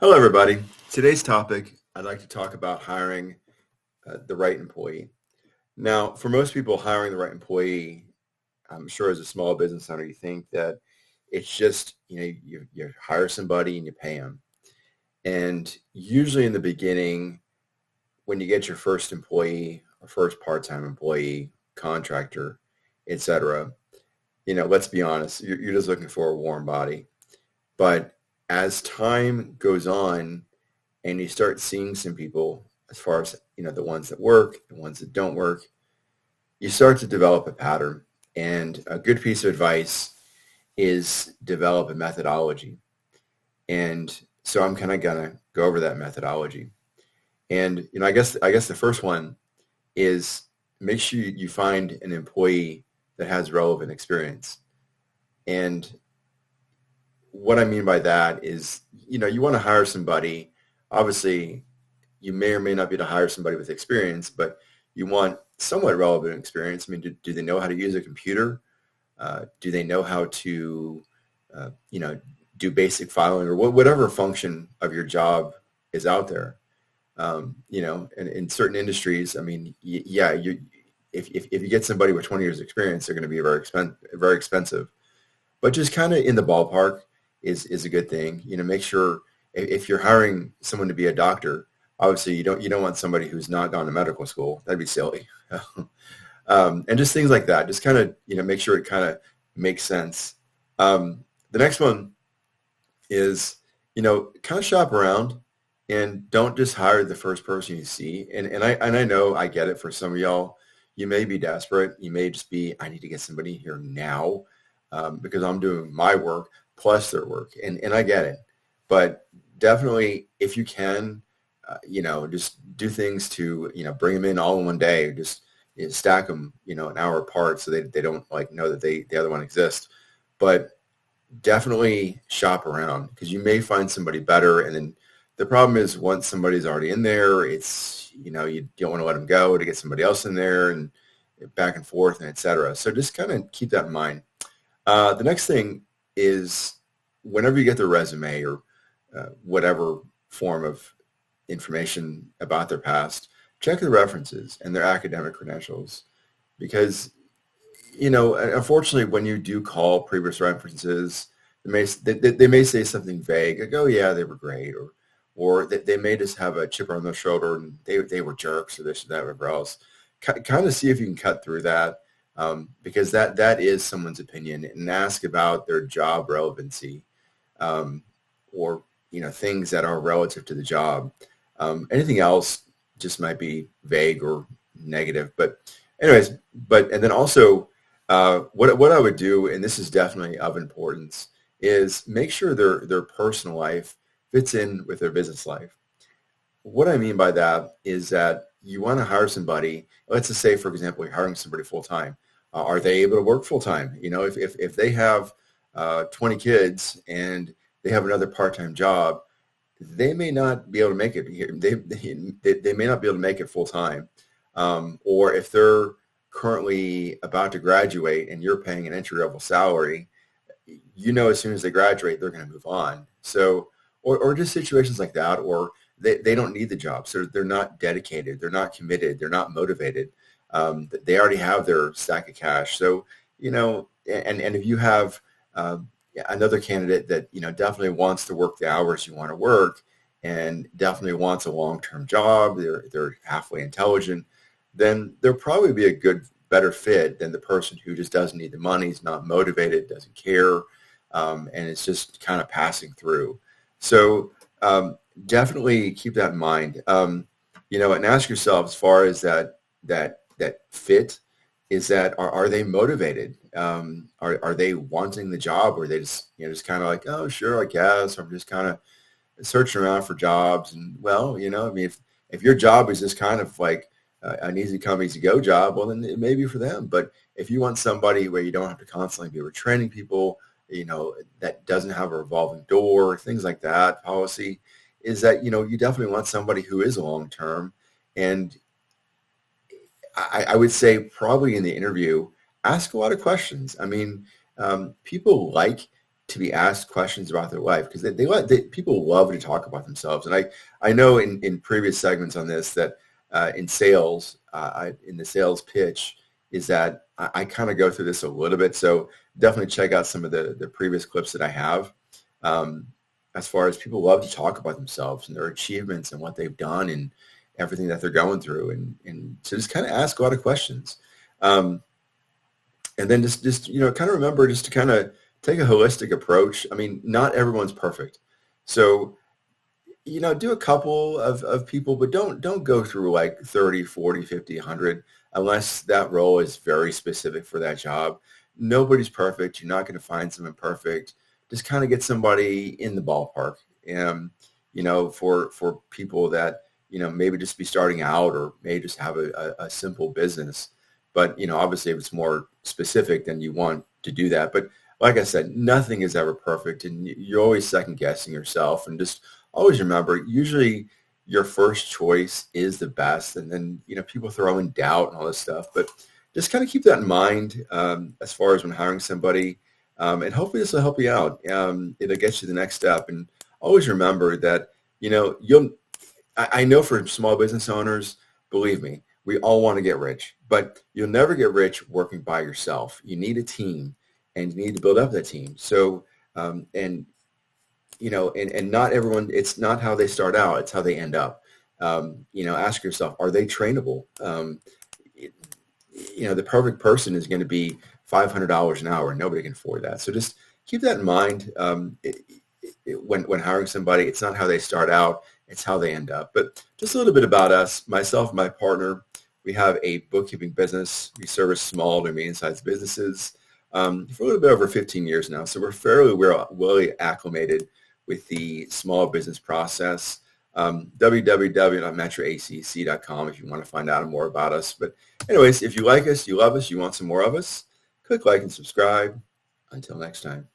Hello, everybody. Today's topic, I'd like to talk about hiring the right employee. Now, for most people, hiring the right employee, I'm sure as a small business owner, you think that it's just, you hire somebody and you pay them. And usually in the beginning, when you get your first employee or first part-time employee, contractor, etc., let's be honest, you're just looking for a warm body. But as time goes on, and you start seeing some people as far as the ones that work, the ones that don't work, you start to develop a pattern. And a good piece of advice is develop a methodology. And so I'm kind of gonna go over that methodology. And I guess the first one is make sure you find an employee that has relevant experience. And what I mean by that is, you want to hire somebody. Obviously, you may or may not be able to hire somebody with experience, but you want somewhat relevant experience. I mean, do they know how to use a computer? Do they know how to, do basic filing or whatever function of your job is out there? And in certain industries, I mean, if you get somebody with 20 years experience, they're going to be very expensive. But just kind of in the ballpark is a good thing. Make sure if you're hiring someone to be a doctor, obviously you don't want somebody who's not gone to medical school. That'd be silly. And just things like that. Just kind of, make sure it kind of makes sense. The next one is, kind of shop around and don't just hire the first person you see. And I know I get it for some of y'all. You may be desperate. You may just be, I need to get somebody here now because I'm doing my work plus their work. And I get it. But definitely, if you can, just do things to, bring them in all in one day. Just stack them, an hour apart so they don't know that the other one exists. But definitely shop around because you may find somebody better. And then the problem is once somebody's already in there, it's, you don't want to let them go to get somebody else in there and back and forth and et cetera. So just kind of keep that in mind. The next thing is whenever you get their resume or whatever form of information about their past, check the references and their academic credentials because, unfortunately, when you do call previous references, they may say something vague, like, oh, yeah, they were great, or they may just have a chip on their shoulder and they were jerks or this or that, whatever else. Kind of see if you can cut through that because that is someone's opinion and ask about their job relevancy or things that are relative to the job. Anything else just might be vague or negative. But anyways, and then also what I would do, and this is definitely of importance, is make sure their personal life fits in with their business life. What I mean by that is that you want to hire somebody. Let's just say, for example, you're hiring somebody full time. Are they able to work full time? If they have 20 kids and they have another part-time job, they may not be able to make it. They may not be able to make it full time. Or if they're currently about to graduate and you're paying an entry-level salary, as soon as they graduate, they're going to move on. So, or just situations like that, or they don't need the job. So they're not dedicated. They're not committed. They're not motivated. They already have their stack of cash. So, and if you have another candidate that, definitely wants to work the hours you want to work and definitely wants a long-term job, they're halfway intelligent, then there'll probably be a better fit than the person who just doesn't need the money, is not motivated, doesn't care, and it's just kind of passing through. So definitely keep that in mind. And ask yourself as far as that fit, is that are they motivated? Are they wanting the job, or are they just kind of like, oh, sure, I guess I'm just kind of searching around for jobs? And well, I mean, if your job is just kind of like an easy come, easy go job, well, then it may be for them. But if you want somebody where you don't have to constantly be retraining people, that doesn't have a revolving door, things like that, policy, is that, you definitely want somebody who is long-term. And I would say probably in the interview, ask a lot of questions. I mean, people like to be asked questions about their life, because people love to talk about themselves. And I know in previous segments on this that in sales, in the sales pitch, is that I kind of go through this a little bit. So definitely check out some of the previous clips that I have. As far as people love to talk about themselves and their achievements and what they've done and everything that they're going through. And so just kind of ask a lot of questions. And then just kind of remember just to kind of take a holistic approach. I mean, not everyone's perfect. So, do a couple of people, but don't go through like 30, 40, 50, 100, unless that role is very specific for that job. Nobody's perfect. You're not going to find someone perfect. Just kind of get somebody in the ballpark. For people that, maybe just be starting out or may just have a simple business. But, obviously if it's more specific, then you want to do that. But like I said, nothing is ever perfect, and you're always second guessing yourself. And just always remember, usually your first choice is the best. And then, people throw in doubt and all this stuff. But just kind of keep that in mind as far as when hiring somebody. And hopefully this will help you out. It'll get you the next step. And always remember that, I know for small business owners, believe me, we all want to get rich, but you'll never get rich working by yourself. You need a team, and you need to build up that team. So, and not everyone, it's not how they start out, it's how they end up. Ask yourself, are they trainable? The perfect person is going to be $500 an hour. Nobody can afford that. So just keep that in mind. When hiring somebody, it's not how they start out, it's how they end up. But just a little bit about us. Myself and my partner, we have a bookkeeping business. We service small to medium-sized businesses for a little bit over 15 years now. So we're fairly well acclimated with the small business process. www.metroacc.com if you want to find out more about us. But anyways, if you like us, you love us, you want some more of us, click like and subscribe. Until next time.